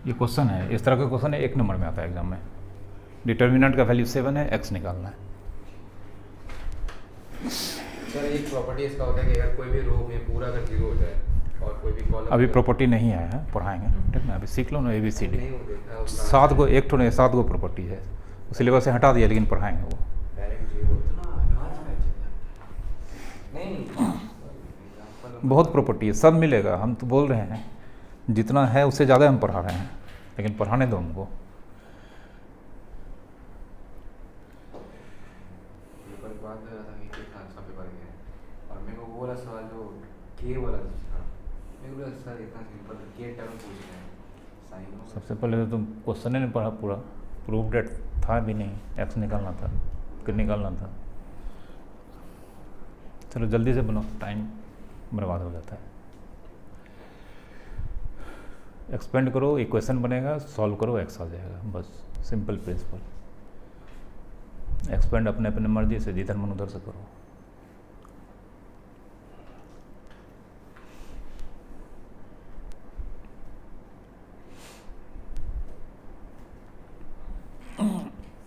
ये क्वेश्चन है, इस तरह का क्वेश्चन है, 1 नंबर में आता है एग्जाम में। डिटर्मिनेंट का वैल्यू 7 है, x निकालना है। सर एक प्रॉपर्टी इसका होता है कि अगर कोई भी रो में पूरा अगर 0 हो जाए और कोई भी कॉलम अभी प्रॉपर्टी नहीं आया है, पढ़ाएंगे, ठीक ना, अभी सीख लो ना ABCD। नहीं हो देखा 7 को, एक ठो नहीं 7 को प्रॉपर्टी है, सिलेबस से हटा दिया लेकिन पढ़ाएंगे वो। डायरेक्ट 0 नहीं बहुत प्रॉपर्टी है, सब मिलेगा। हम तो बोल रहे हैं जितना है उससे ज़्यादा हम पढ़ा रहे हैं, लेकिन पढ़ाने दो हमको। पेपर के बाद था कि ट्रांसफर पेपर गया और मेरे को वो वाला सवाल जो के वाला था, मेरे को सर इतना सिंपल के टर्म पूछ रहे हैं साइन। सबसे पहले तो तुम क्वेश्चन ही नहीं पढ़ा पूरा, प्रूफ डेट था भी नहीं, एक्स निकालना था, फिर निकालना था। चलो जल्दी से बनाओ, टाइम बर्बाद हो जाता है। एक्सपेंड करो, इक्वेशन बनेगा, सॉल्व करो, एक्स आ जाएगा, बस सिंपल प्रिंसिपल। एक्सपेंड अपने अपने मर्जी से, जिधर मन उधर से करो।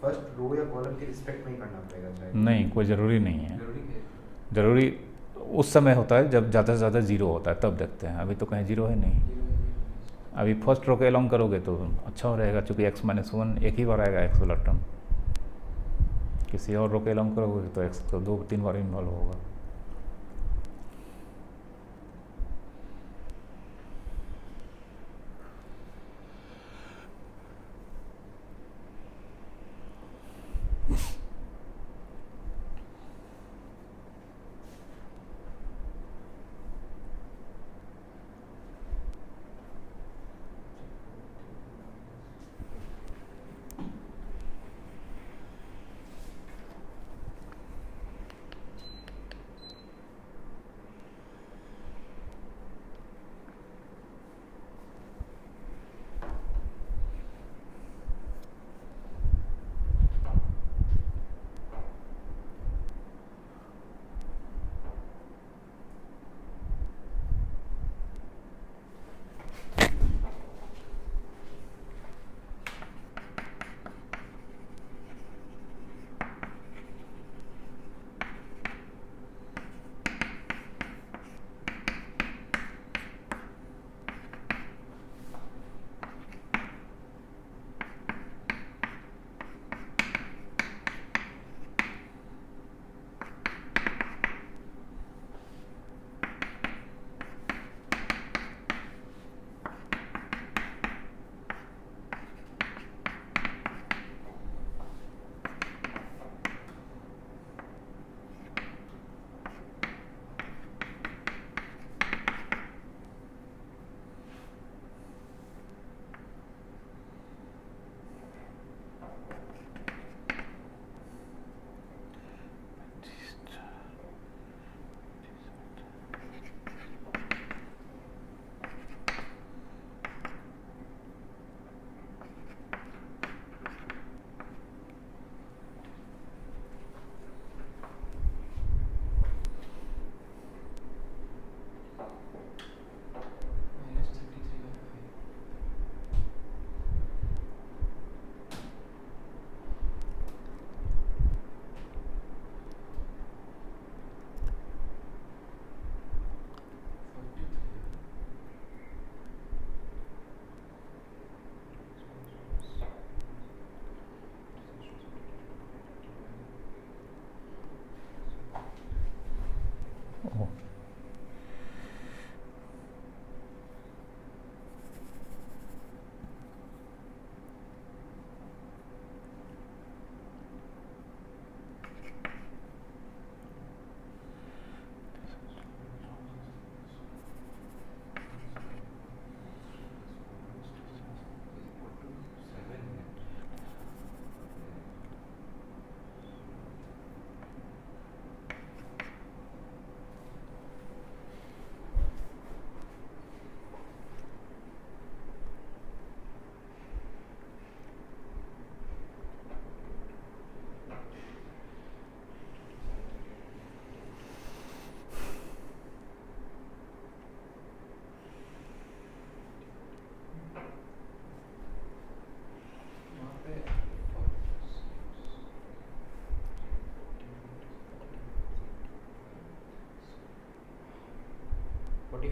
फर्स्ट रो या कॉलम के रिस्पेक्ट में ही करना पड़ेगा शायद। नहीं, कोई ज़रूरी नहीं है। जरूरी है। ज़रूरी उस समय होता है जब ज़्यादा से ज़्यादा जीरो होता है, तब देखते हैं। अभी तो कहीं जीरो है नहीं। अभी फर्स्ट रो के अलॉन्ग करोगे तो अच्छा हो रहेगा, चूँकि x-1 एक ही बार आएगा एक्स वाला टर्म। किसी और रो के अलॉन्ग करोगे तो एक्स तो 2-3 बार इन्वॉल्व होगा।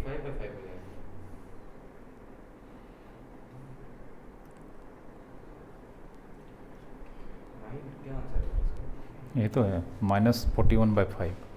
5/5 हो जाएगा। नाइन क्या आंसर है इसका? ये तो है -41/5।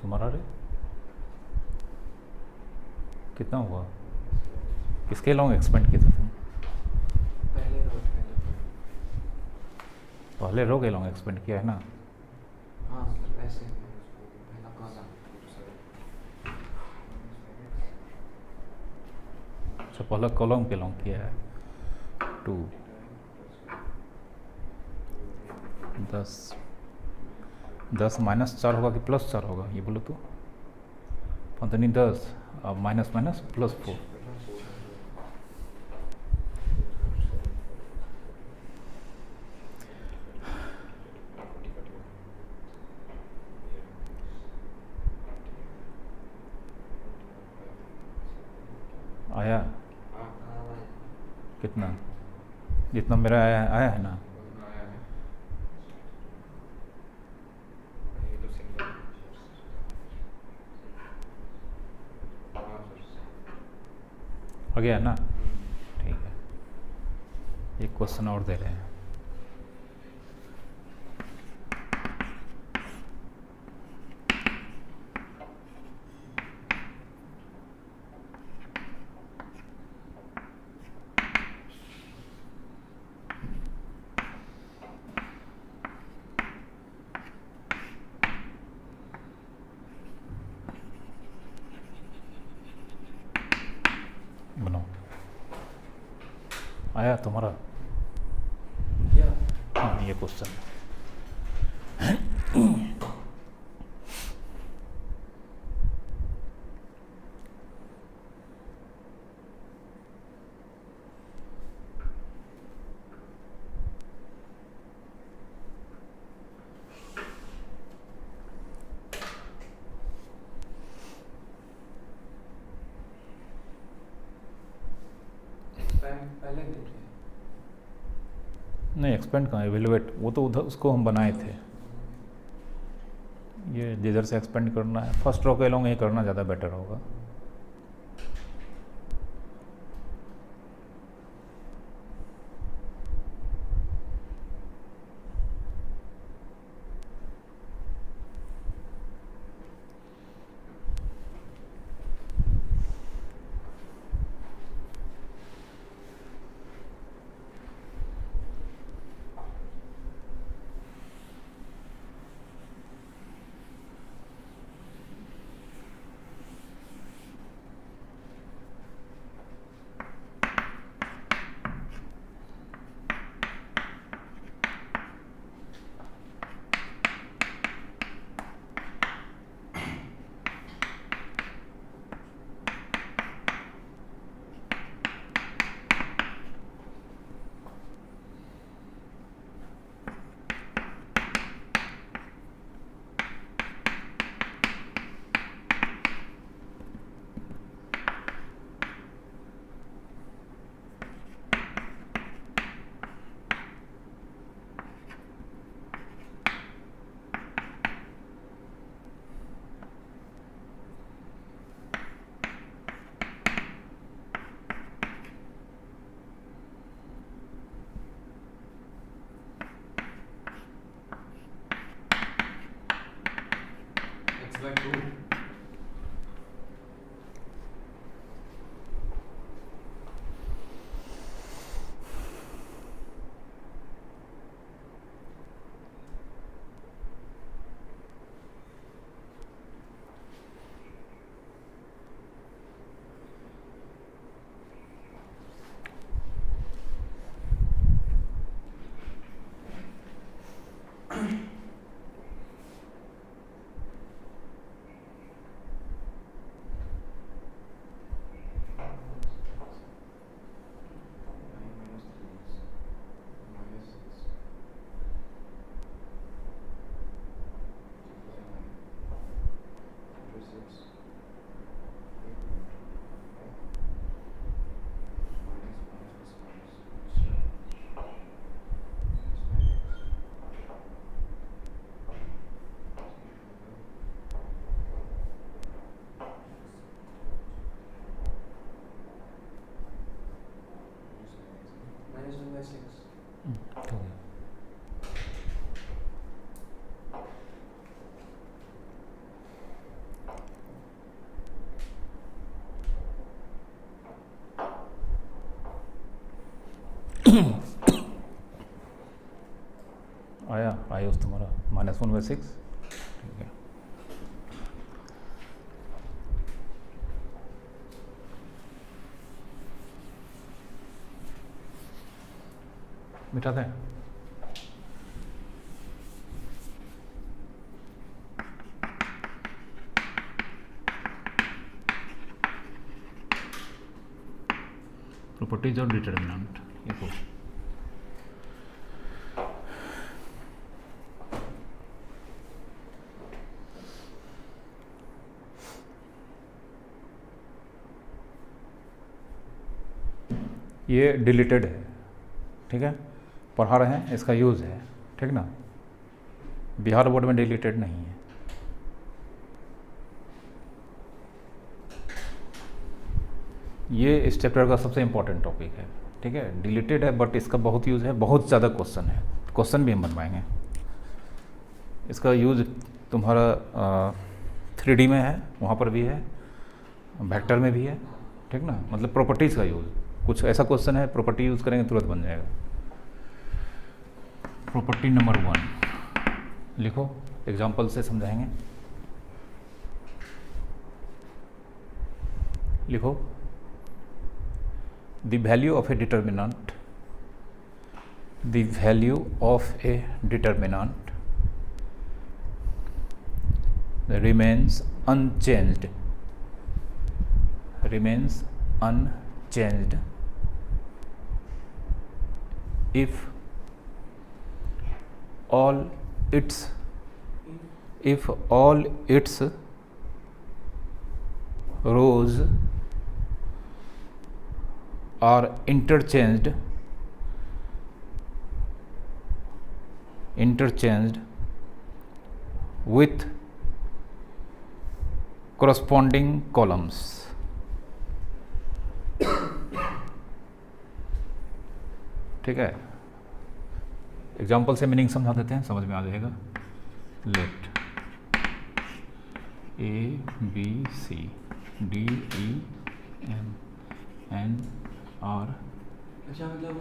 तुम्हारा रे कितना हुआ? किसके लॉन्ग एक्सपेंड किए थे तुम? पहले रो पहले रो के लॉन्ग एक्सपेंड किया है ना? हाँ मतलब ऐसे पहला कॉलम अच्छा, पहला कॉलम के लॉन्ग किया है। 2 10 10 -4 होगा कि +4 होगा ये बोलो तो। 10 अब माइनस माइनस +4। आया कितना? जितना मेरा आया है ना? आ गया ना? ठीक है, एक क्वेश्चन और दे रहे हैं। बनाओ। आया तुम्हारा? क्या? हाँ, ये क्वेश्चन। पहले देखे नहीं, एक्सपेंड कहाँ, एवेलुएट वो तो उधर उसको हम बनाए थे। ये जिधर से एक्सपेंड करना है फर्स्ट रो के लॉन्ग ये करना ज़्यादा बेटर होगा। x/2 +4 आया आयुष तुम्हारा -1/6, ठीक है। मिटाते हैं। प्रॉपर्टीज और डिटर्मिनेंट देखो, ये डिलीटेड है, ठीक है, पढ़ा रहे हैं, इसका यूज़ है, ठीक ना। बिहार बोर्ड में डिलीटेड नहीं है। ये इस चैप्टर का सबसे इम्पोर्टेंट टॉपिक है, ठीक है। डिलीटेड है बट इसका बहुत यूज़ है, बहुत ज़्यादा क्वेश्चन है, क्वेश्चन भी हम बनवाएंगे। इसका यूज़ तुम्हारा 3D में है, वहाँ पर भी है, वेक्टर में भी है, ठीक ना। मतलब प्रॉपर्टीज़ का यूज़, कुछ ऐसा क्वेश्चन है प्रॉपर्टी यूज़ करेंगे तुरंत बन जाएगा। प्रॉपर्टी नंबर 1 लिखो, एग्जाम्पल से समझाएंगे। लिखो, the value of a determinant, the value of a determinant remains unchanged, remains unchanged if all its rows are interchanged with corresponding columns। ठीक है, एग्जाम्पल से मीनिंग समझा देते हैं, समझ में आ जाएगा। लेट ABC DEM NR, अच्छा मतलब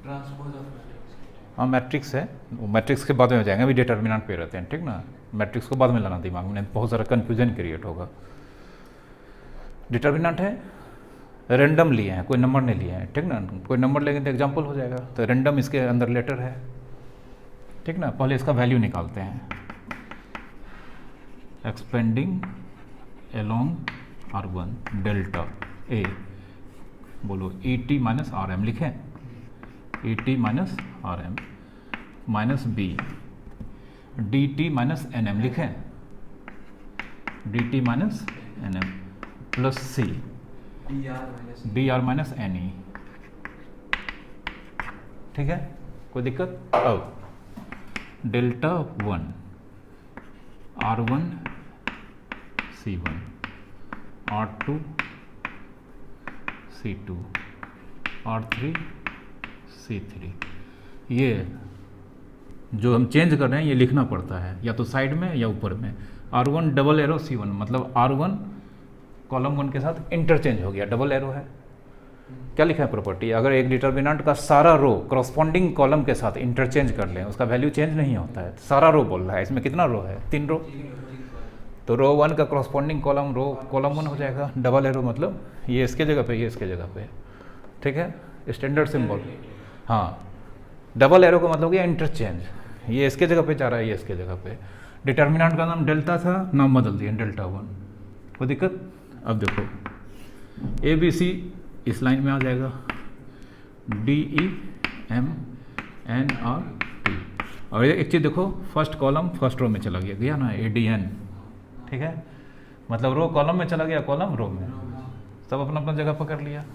ट्रांसपोज ऑफ मैट्रिक्स। हाँ मैट्रिक्स है, वो मैट्रिक्स के बाद में हो जाएंगे, अभी डिटर्मिनेंट पे रहते हैं, ठीक ना। मैट्रिक्स को बाद में लाना दिमाग में, बहुत सारा कन्फ्यूजन क्रिएट होगा। डिटर्मिनेंट है, रैंडम लिए हैं, कोई नंबर नहीं लिए हैं, ठीक ना। कोई नंबर लेंगे तो एग्जाम्पल हो जाएगा, तो रैंडम इसके अंदर लेटर है, ठीक ना। पहले इसका वैल्यू निकालते हैं। Expanding along R1 delta A, बोलो ET माइनस RM लिखें, ET minus RM minus B, DT minus NM लिखें, DT minus NM plus C, DR minus NE, ठीक है, कोई दिक्कत। अब delta 1 R1 C1 R2 C2 R3 C3, ये जो हम चेंज कर रहे हैं ये लिखना पड़ता है, या तो साइड में या ऊपर में। R1 डबल एरो C1 मतलब R1 कॉलम 1 के साथ इंटरचेंज हो गया, डबल एरो है। क्या लिखा है प्रॉपर्टी, अगर एक डिटर्मिनेंट का सारा रो करस्पॉन्डिंग कॉलम के साथ इंटरचेंज कर लें, उसका वैल्यू चेंज नहीं होता है। सारा रो बोल रहा है, इसमें कितना रो है, 3 रो, तो रो 1 का करस्पॉन्डिंग कॉलम रो कॉलम 1 हो जाएगा। डबल एरो मतलब ये इसके जगह पे, ये इसके जगह पे, ठीक है, स्टैंडर्ड सिंबल। हाँ, डबल एरो का मतलब क्या, इंटरचेंज, ये इसके जगह पे जा रहा है, ये इसके जगह पे। डिटर्मिनेंट का नाम डेल्टा था, नाम बदल दिया डेल्टा 1, कोई दिक्कत। अब देखो ABC इस लाइन में आ जाएगा, DEM NRT, और एक चीज़ देखो, फर्स्ट कॉलम फर्स्ट रो में चला गया ना, ADN, ठीक है, मतलब रो कॉलम में चला गया, कॉलम रो में, सब अपना अपना जगह पकड़ लिया।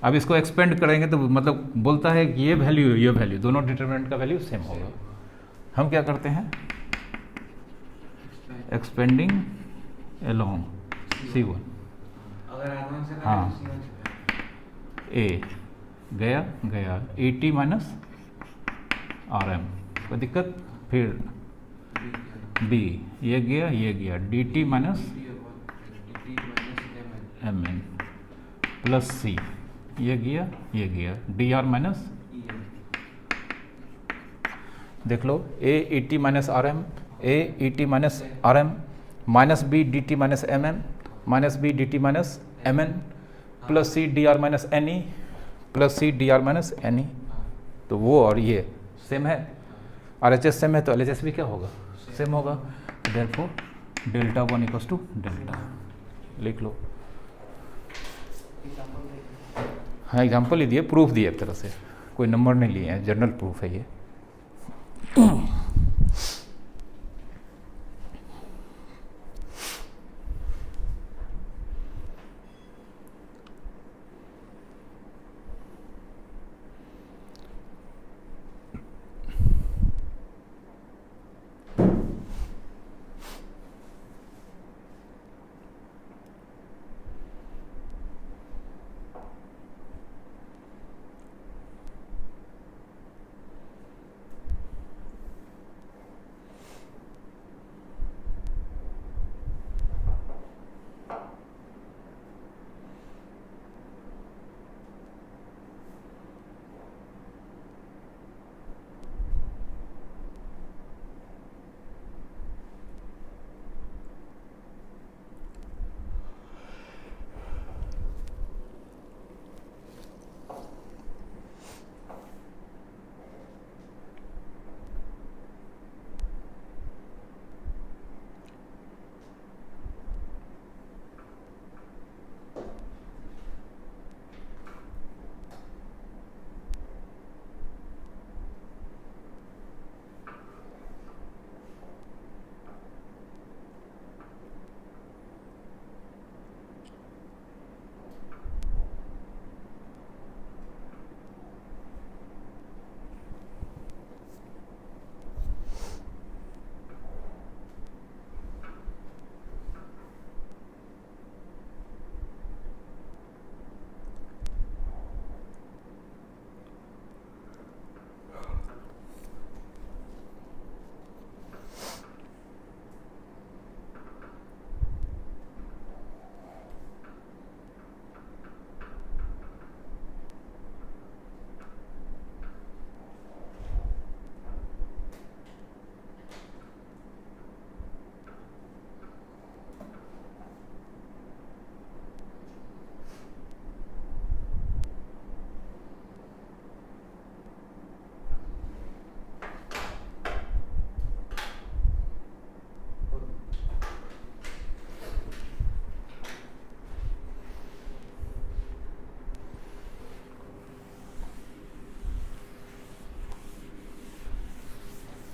अब इसको एक्सपेंड करेंगे तो मतलब बोलता है कि ये वैल्यू दोनों डिटरमिनेंट का वैल्यू सेम होगा। हम क्या करते हैं, एक्सपेंडिंग एलोंग C1, हाँ A गया ET माइनस RM, कोई दिक्कत। फिर B ये गया DT minus MN plus C, ये गया डी आर माइनस, देख लो A E T minus R M, A E T minus R M minus B D T minus M N minus B D T minus M N plus C D R minus N E plus C D R minus N E. तो वो और ये same है, R H S same है तो L H S भी क्या होगा, सेम होगा। Therefore delta one equals to delta, लिख लो। हाँ एग्जाम्पल ही दिए, प्रूफ दिए एक तरह से, कोई नंबर नहीं लिए हैं, जनरल प्रूफ है ये।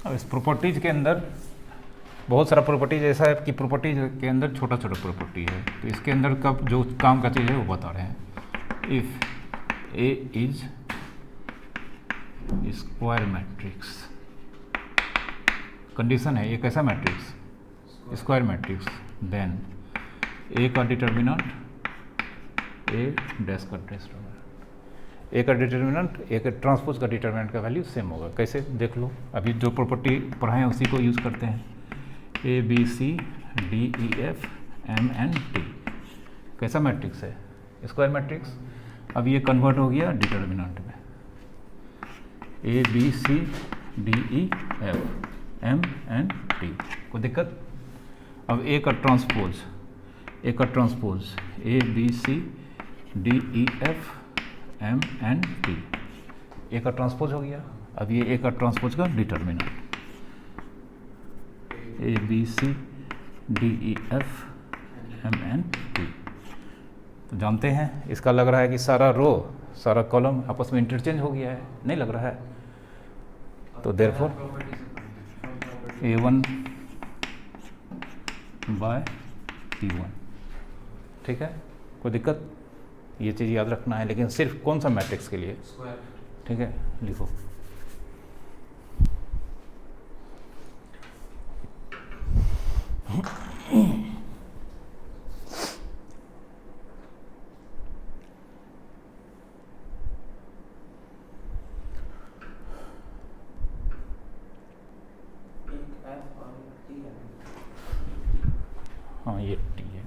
अब इस प्रॉपर्टीज के अंदर बहुत सारा प्रॉपर्टीज ऐसा है कि प्रॉपर्टीज के अंदर छोटा छोटा प्रॉपर्टी है, तो इसके अंदर कब जो काम का चीज़ है वो बता रहे हैं। If A is square matrix, condition है ये कैसा मैट्रिक्स, स्क्वायर मैट्रिक्स, देन ए का डिटर्मिनेंट ए डैश का डिटर्मिनेंट, ए का डिटर्मिनेंट ए का ट्रांसपोज का डिटर्मिनेंट का वैल्यू सेम होगा। कैसे देख लो, अभी जो प्रॉपर्टी पढ़ाएं उसी को यूज़ करते हैं। A B C D E F M N T कैसा मैट्रिक्स है, स्क्वायर मैट्रिक्स। अब ये कन्वर्ट हो गया डिटर्मिनेंट में, A B C D E F M N T, कोई दिक्कत। अब ए का transpose A B C D E F M N T, A का ट्रांसपोज हो गया। अब ये ए का ट्रांसपोज का determinant A B C D E F M N T. तो जानते हैं इसका लग रहा है कि सारा रो सारा कॉलम आपस में इंटरचेंज हो गया है, नहीं लग रहा है। तो देयरफॉर A1 बाय P1, ठीक है, कोई दिक्कत। ये चीज़ याद रखना है, लेकिन सिर्फ कौन सा मैट्रिक्स के लिए, ठीक है, लिखो। हाँ ये टी है।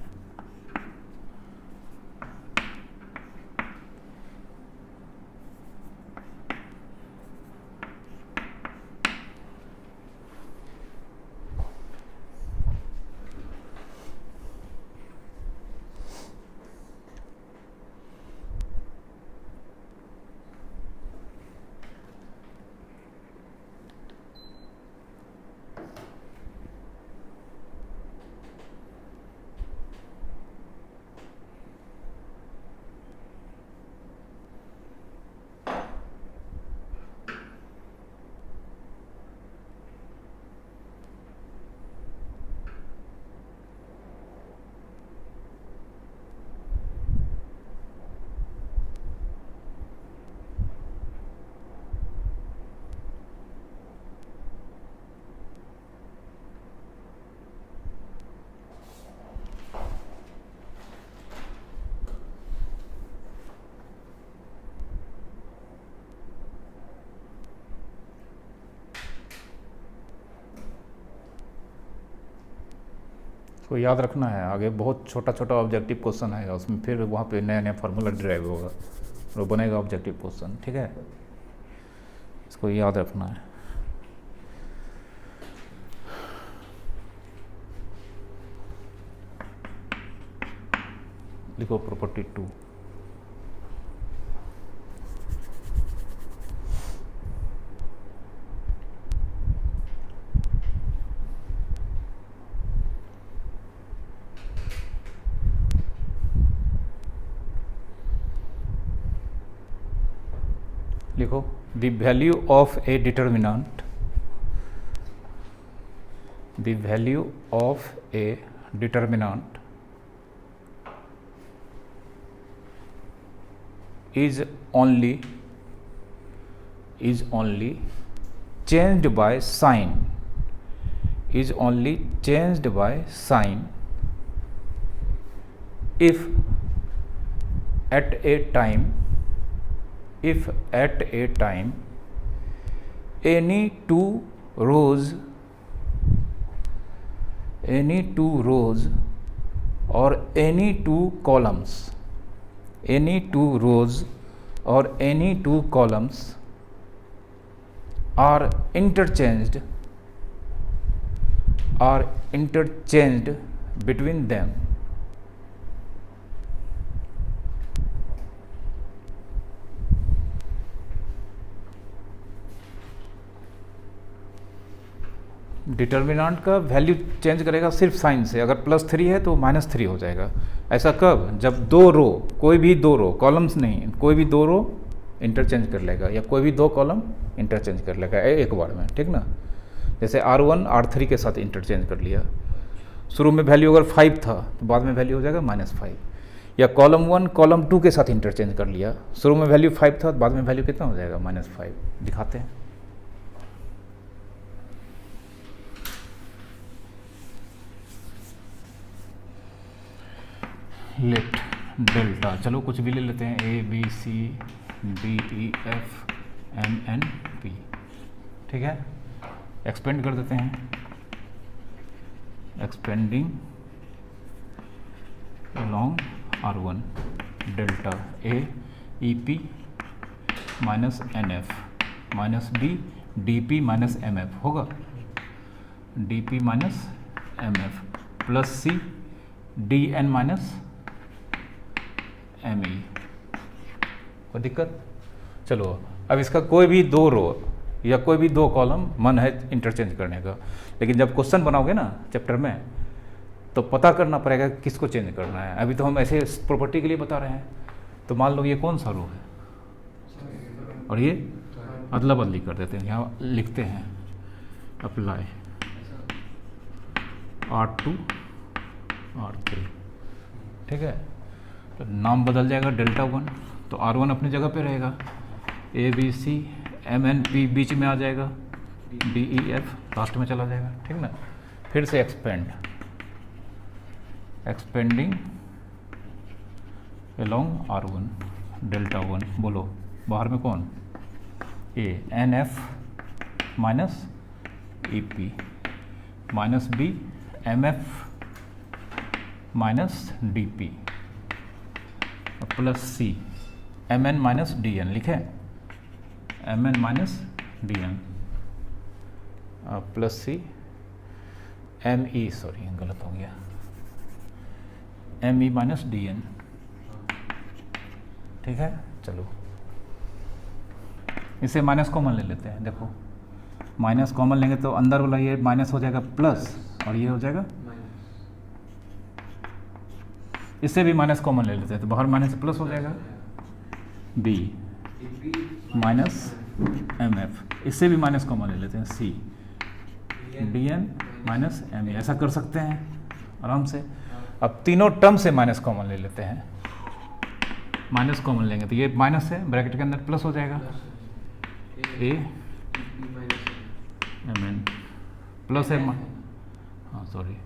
इसको याद रखना है, आगे बहुत छोटा छोटा ऑब्जेक्टिव क्वेश्चन आएगा, उसमें फिर वहाँ पे नया नया फार्मूला ड्राइव होगा और वो बनेगा ऑब्जेक्टिव क्वेश्चन, ठीक है, इसको याद रखना है। लिखो प्रॉपर्टी 2। लिखो the value of A determinant, the value of A determinant is only changed by sign, is only changed by sign if at a time any two rows or any two columns are interchanged between them. Determinant का value change करेगा सिर्फ sign से, अगर +3 है तो -3 हो जाएगा। ऐसा कब? जब दो रो, कोई भी दो रो, कॉलम्स नहीं, कोई भी दो रो इंटरचेंज कर लेगा या कोई भी दो कॉलम इंटरचेंज कर लेगा एक बार में, ठीक ना। जैसे R1 R3 के साथ इंटरचेंज कर लिया, शुरू में वैल्यू अगर 5 था तो बाद में वैल्यू हो जाएगा -5, या कॉलम 1 कॉलम 2 के साथ इंटरचेंज कर लिया, शुरू में वैल्यू 5 था तो बाद में वैल्यू कितना हो जाएगा? -5। दिखाते हैं। लेट डेल्टा, चलो कुछ भी ले लेते हैं, ABCDEFMNP, ठीक है। एक्सपेंड कर देते हैं, expanding along R1 delta AEP -NF -B DP -MF होगा, DP -MF +C DN -ME। कोई दिक्कत? चलो अब इसका कोई भी दो रो या कोई भी दो कॉलम मन है इंटरचेंज करने का, लेकिन जब क्वेश्चन बनाओगे ना चैप्टर में तो पता करना पड़ेगा किसको चेंज करना है। अभी तो हम ऐसे प्रॉपर्टी के लिए बता रहे हैं, तो मान लो ये कौन सा रो है और ये अदला बदली कर देते हैं, यहाँ लिखते हैं अप्लाई R2 R3, ठीक है। तो नाम बदल जाएगा डेल्टा1, तो R1 अपनी जगह पे रहेगा, ABCMNP बीच में आ जाएगा, DEF लास्ट में चला जाएगा, ठीक ना। फिर से एक्सपेंडिंग along R1 डेल्टा1, बोलो बाहर में कौन? NF -EP -B MF -DP +C MN -DN, लिखे MN -DN +C ME, sorry गलत हो गया, ME -DN, ठीक है। चलो इसे माइनस कॉमन ले लेते हैं, देखो माइनस कॉमन लेंगे तो अंदर वाला ये माइनस हो जाएगा प्लस और ये हो जाएगा, इससे भी माइनस कॉमन ले लेते हैं तो बाहर माइनस प्लस हो जाएगा, B -MF, इससे भी माइनस कॉमन ले लेते हैं, C DN -ME। ऐसा कर सकते हैं आराम से। अब तीनों टर्म से माइनस कॉमन ले लेते हैं, माइनस कॉमन लेंगे तो ये माइनस है, ब्रैकेट के अंदर प्लस हो जाएगा, MN प्लस है, हाँ सॉरी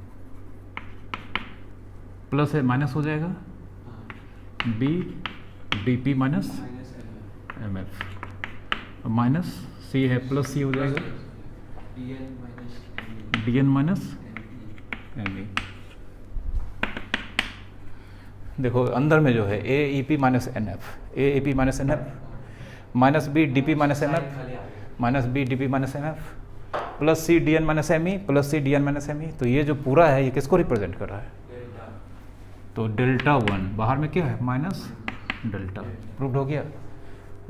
प्लस है, माइनस हो जाएगा, B DP -MF minus C है प्लस C हो जाएगा, DN -ME। देखो अंदर में जो है A E P minus N F, A E P minus N F minus B D P minus N sign F खाली आ गया। Minus B D P minus N F plus C D N minus M E plus C D N minus M E. तो ये जो पूरा है ये किसको रिप्रेजेंट कर रहा है? डेल्टा। तो डेल्टा वन बाहर में क्या है? Minus delta. प्रूव्ड हो गया।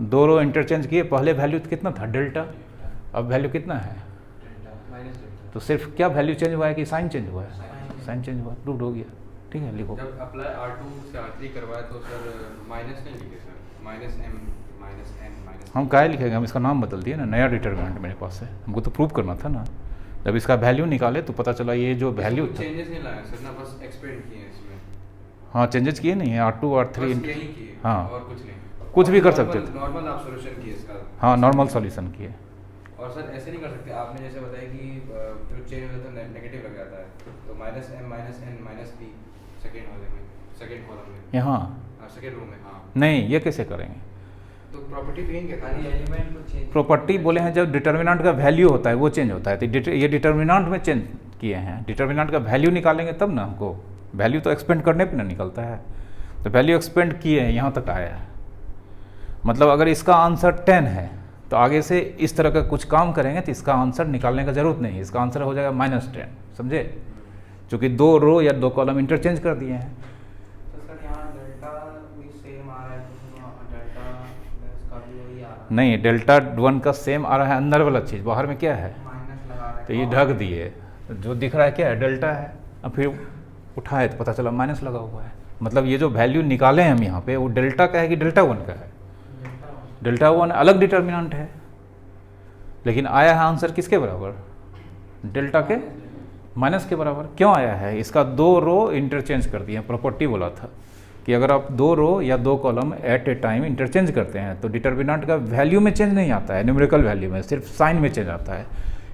दो रो इंटरचेंज किए, पहले वैल्यू कितना था? डेल्टा, अब वैल्यू कितना है? Delta minus delta. तो सिर्फ क्या वैल्यू चेंज हुआ है कि साइन चेंज हुआ है? साइन चेंज हुआ, प्रूव्ड हो गया। ठीक है, लिखो। जब अप्लाई R2 से R3 करवाए तो सर माइनस नहीं लिखे sir, minus M minus N minus. हम क्या लिखेंगे? हम इसका नाम बदल दिए ना, नया डिटर्मिनेंट मेरे पास है, हमको तो प्रूव करना था ना। जब इसका वैल्यू निकाले तो पता चला ये जो वैल्यू था। चेंजेस नहीं लाए सर ना, बस एक्सपेंड किए हैं इसमें। हाँ, चेंजेस किए नहीं है, R2 R3 बस यही किए, हाँ और कुछ नहीं। कुछ भी कर सकते थे। नॉर्मल आप सॉल्यूशन किए इसका। हाँ, नॉर्मल सॉल्यूशन किए। और सर ऐसे नहीं कर सकते आपने जैसे बताया कि जो चेंज होता है नेगेटिव लग जाता है, तो minus M minus N minus B second वाले में, सेकेंड कॉलम में, यहाँ सेकेंड रो में। हाँ, नहीं, ये कैसे करेंगे? तो प्रॉपर्टी तो यही कहता है एलिमेंट को चेंज। प्रॉपर्टी बोले हैं जब डिटर्मिनेंट का वैल्यू होता है वो चेंज होता है, तो ये डिटर्मिनेंट में चेंज किए हैं। डिटर्मिनेंट का वैल्यू निकालेंगे तब ना, हमको वैल्यू तो एक्सपेंड करने पे ना निकलता है। तो वैल्यू एक्सपेंड किए हैं, यहाँ तक आया है। मतलब अगर इसका आंसर 10 है तो आगे से इस तरह का कुछ काम करेंगे तो इसका आंसर निकालने का ज़रूरत नहीं है, इसका आंसर हो जाएगा -10। समझे? चूँकि दो रो या दो कॉलम इंटरचेंज कर दिए हैं। तो सर यहाँ डेल्टा भी सेम आ रहा है, तो डेल्टा इसका भी वही आ रहा है। नहीं, डेल्टा 1 का सेम आ रहा है अंदर वाला चीज़, बाहर में क्या है? माइनस लगा रहे हैं। तो ये ढक दिए, जो दिख रहा है क्या है? डेल्टा है। अब फिर उठाए तो पता चला माइनस लगा हुआ है। मतलब ये जो वैल्यू निकाले हैं हम यहाँ पे, वो डेल्टा का है कि डेल्टा 1 का है? डेल्टा 1 अलग डिटर्मिनेंट है, लेकिन आया है आंसर किसके बराबर? डेल्टा के माइनस के बराबर। क्यों आया है? इसका दो रो इंटरचेंज कर दिए हैं। प्रॉपर्टी बोला था कि अगर आप दो रो या दो column at A time interchange करते हैं तो डिटर्मिनेंट का वैल्यू में चेंज नहीं आता है, न्यूमेरिकल वैल्यू में, सिर्फ साइन में चेंज आता है।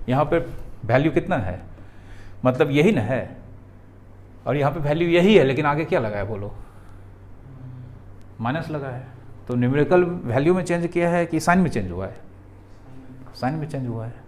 यहाँ पे वैल्यू कितना है? मतलब यही ना है, और यहाँ पे वैल्यू यही है, लेकिन आगे क्या लगा है बोलो? माइनस लगा है। तो न्यूमेरिकल वैल्यू में चेंज किया है कि साइन में चेंज हुआ है? साइन में चेंज हुआ है।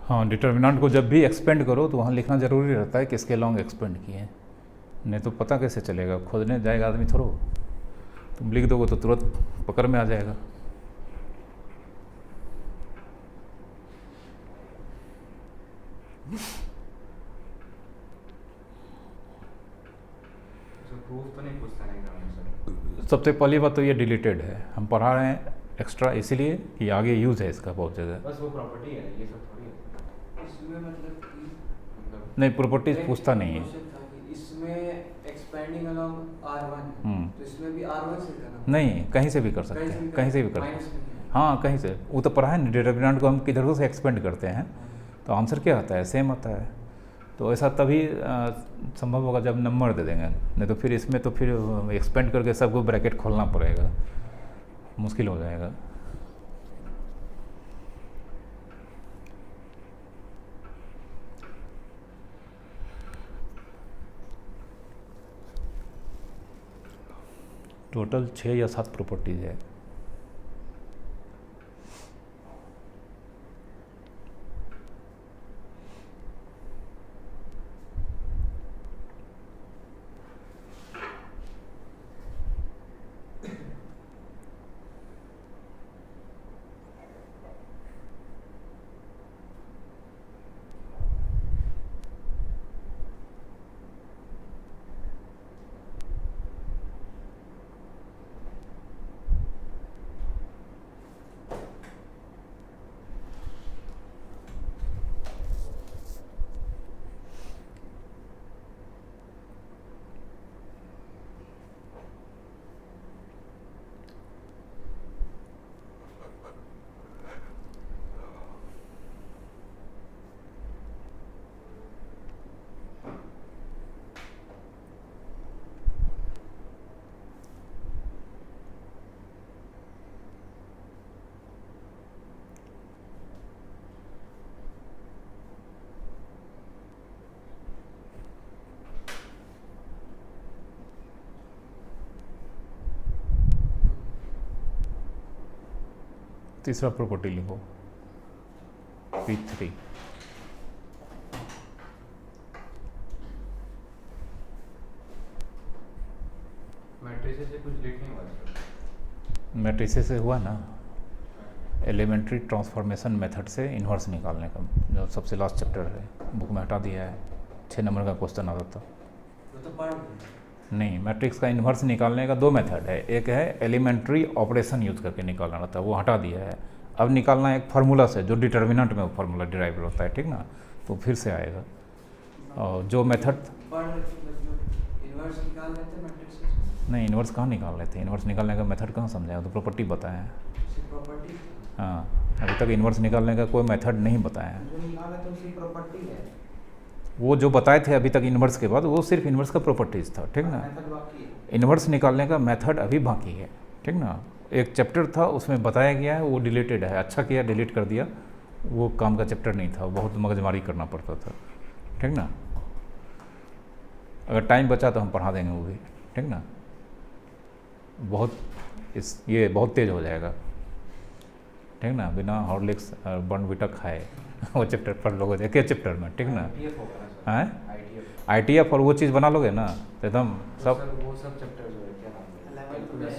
हाँ, डिटर्मिनेंट को जब भी एक्सपेंड करो तो वहाँ लिखना ज़रूरी रहता है कि इसके लॉन्ग एक्सपेंड किए, नहीं तो पता कैसे चलेगा? खोजने जाएगा आदमी थोड़ो, तुम लिख दोगे तो तुरंत पकड़ में आ जाएगा। प्रूफ तो नहीं पूछता है एग्जाम में सर। सबसे पहली बात तो ये डिलीटेड है, हम पढ़ा रहे हैं एक्स्ट्रा इसलिए कि आगे यूज़ है इसका बहुत जगह। बस वो प्रॉपर्टी है, ये सब थोड़ी है इसमें। मतलब नहीं, प्रॉपर्टीज पूछता नहीं है। इसमें एक्सपेंडिंग अलोंग R1, तो इसमें भी R1 से करना? नहीं, कहीं से भी कर सकते हैं, कहीं से भी कर सकते हैं। हाँ, कहीं से। वो तो पढ़ा है ना, डिटर्मिनेंट को हम किधर से एक्सपेंड करते हैं तो आंसर क्या आता है? सेम आता है। तो ऐसा तभी संभव होगा जब नंबर दे देंगे, नहीं तो फिर इसमें तो फिर एक्सपेंड करके सबको ब्रैकेट खोलना पड़ेगा, मुश्किल हो जाएगा। टोटल 6 या 7 प्रॉपर्टीज है। तीसरा प्रॉपर्टी लिखो P3। मैट्रिसेस से कुछ लेट नहीं हुआ सर? मैट्रिसेस से हुआ ना, एलिमेंट्री ट्रांसफॉर्मेशन मेथड से इन्वर्स निकालने का, जो सबसे लास्ट चैप्टर है, बुक में हटा दिया है, 6 नंबर का क्वेश्चन आता था। तो पढ़ नहीं, मैट्रिक्स का इन्वर्स निकालने का 2 मेथड है, एक है एलिमेंट्री ऑपरेशन यूज करके निकालना था, वो हटा दिया है। अब निकालना है एक फार्मूला से, जो डिटर्मिनेंट में वो फार्मूला डिराइव होता है, ठीक ना, तो फिर से आएगा। और जो मेथड इन्वर्स निकाल लेते मैट्रिक्स से? नहीं, इन्वर्स कहाँ निकाल रहे थे, इन्वर्स निकालने का मेथड कहाँ समझाया, तो प्रॉपर्टी बताया है। सिर्फ प्रॉपर्टी? हाँ, अभी तक इन्वर्स निकालने का कोई मेथड नहीं बताया है। जो निकाला तो उसी प्रॉपर्टी है। वो जो बताए थे अभी तक इन्वर्स के बाद, वो सिर्फ इन्वर्स का प्रॉपर्टीज था, ठीक ना। मेथड बाकी है। इन्वर्स निकालने का मेथड अभी बाकी है, ठीक ना। एक चैप्टर था उसमें बताया गया है, वो डिलीटेड है, अच्छा किया डिलीट कर दिया, वो काम का चैप्टर नहीं था, बहुत मगजमारी करना पड़ता था, ठीक ना। अगर टाइम बचा तो हम पढ़ा देंगे वो भी, ठीक ना। ये बहुत तेज हो जाएगा, ठीक ना, बिना हॉर्लिक्स और बॉर्नविटा खाए वो चैप्टर पढ़ लोगे एक चैप्टर में, ठीक ना। हैं ITF और वो चीज़ बना लोगे ना तो एकदम सब वो सब चैप्टर जो है क्या नाम है?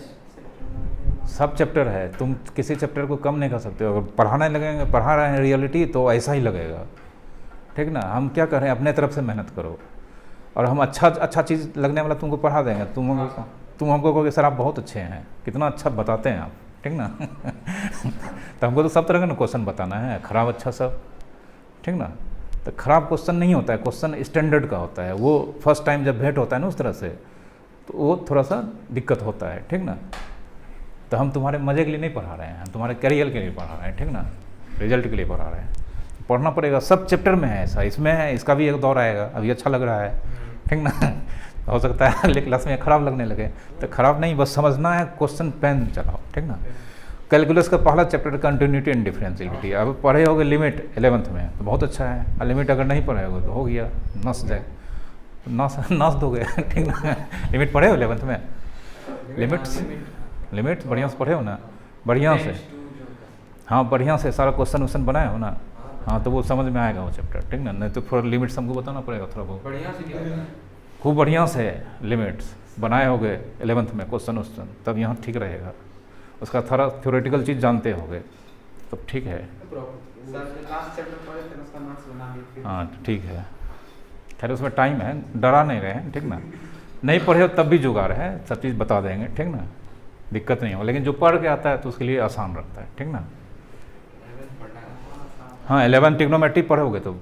सब चैप्टर है, तुम किसी चैप्टर को कम नहीं कर सकते हो। अगर पढ़ाने लगेंगे, पढ़ा रहे हैं रियलिटी, तो ऐसा ही लगेगा, ठीक ना। हम क्या कर रहे हैं, अपने तरफ से मेहनत करो, और हम अच्छा चीज़ लगने वाला तुमको पढ़ा देंगे। तुम हमको कहोगे सर आप बहुत अच्छे हैं, कितना अच्छा बताते हैं आप, ठीक ना। तो हमको तो सब तरह का ना क्वेश्चन बताना है, खराब अच्छा सब, ठीक ना। तो खराब क्वेश्चन नहीं होता है, क्वेश्चन स्टैंडर्ड का होता है, वो फर्स्ट टाइम जब भेंट होता है ना उस तरह से, तो वो थोड़ा सा दिक्कत होता है, ठीक ना। तो हम तुम्हारे मज़े के लिए नहीं पढ़ा रहे हैं, हम तुम्हारे करियर के लिए पढ़ा रहे हैं, ठीक ना, रिजल्ट के लिए पढ़ा रहे हैं। पढ़ना पड़ेगा, सब चैप्टर में है ऐसा, इसमें है, इसका भी एक दौर आएगा, अभी अच्छा लग रहा है, ठीक ना। हो सकता है अगले क्लास में ख़राब लगने लगे, तो ख़राब नहीं, बस समझना है, क्वेश्चन पेन चलाओ, ठीक ना। कैलकुलस का पहला चैप्टर कंटिन्यूटी एंड डिफरेंशियलिटी, अब पढ़े होगे लिमिट 11th में, तो बहुत अच्छा है। और लिमिट अगर नहीं पढ़े होगे तो हो गया, नस जाए, नस दोगे, ठीक ना। लिमिट पढ़े हो 11th में? लिमिट बढ़िया से पढ़े हो ना, बढ़िया से, हाँ बढ़िया से सारा क्वेश्चन बनाए हो ना, हाँ तो वो समझ में आएगा वो चैप्टर, ठीक ना। नहीं तो थोड़ा लिमिट्स हमको बताना पड़ेगा थोड़ा बहुत, बढ़िया से क्या होता है? खूब बढ़िया से लिमिट्स बनाए होगे 11th में क्वेश्चन, तब यहाँ ठीक रहेगा। उसका थोड़ा थ्योरेटिकल चीज़ जानते होगे तब ठीक है। हाँ ठीक है, खैर उसमें टाइम है, डरा नहीं रहे हैं, ठीक ना। नहीं पढ़े हो तब भी जुगाड़ है, सब चीज़ बता देंगे, ठीक ना, दिक्कत नहीं हो। लेकिन जो पढ़ के आता है तो उसके लिए आसान रहता है, ठीक ना। हाँ 11 ट्रिग्नोमेट्री पढ़ोगे तो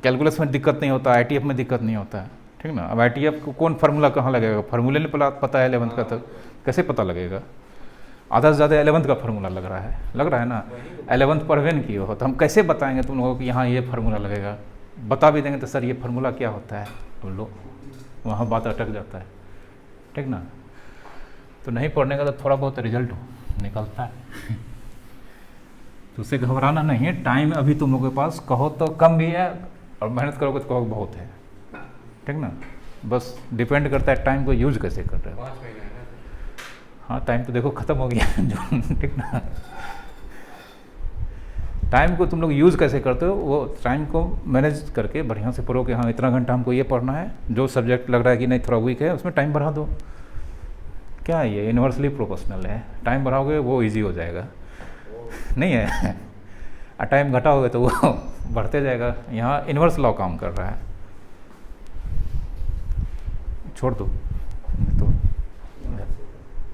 कैलकुलस में दिक्कत नहीं होता, ITF में दिक्कत नहीं होता है, ठीक ना। अब ITF को कौन फार्मूला कहाँ लगेगा, फार्मूले नहीं पता है 11th का, तो कैसे पता लगेगा। आधा से ज़्यादा 11th का फार्मूला लग रहा है ना। 11th पढ़वे नहीं किए हो तो हम कैसे बताएंगे तुम लोगों को कि यहाँ ये फार्मूला लगेगा। बता भी देंगे तो सर ये फार्मूला क्या होता है, बोल लो, वहाँ बात अटक जाता है, ठीक ना। तो नहीं पढ़ने का तो थोड़ा बहुत रिजल्ट निकलता है। तो उससे घबराना नहीं है, टाइम अभी तुम लोगों के पास कहो तो कम भी है, और मेहनत करोगे तो कहो बहुत है, ठीक ना। बस डिपेंड करता है टाइम को यूज कैसे कर रहे हो। 5 महीने है ना? हाँ टाइम तो देखो ख़त्म हो गया जो, ठीक ना। टाइम को तुम लोग यूज़ कैसे करते हो, वो टाइम को मैनेज करके बढ़िया से पढ़ो कि हाँ इतना घंटा हमको ये पढ़ना है, जो सब्जेक्ट लग रहा है कि नहीं थोड़ा वीक है उसमें टाइम बढ़ा दो। क्या है ये, इन्वर्सली प्रोपोर्शनल है, टाइम बढ़ाओगे वो इजी हो जाएगा, नहीं है। और टाइम घटाओगे तो वो बढ़ते जाएगा। यहाँ इन्वर्स लॉ काम कर रहा है, छोड़ दो।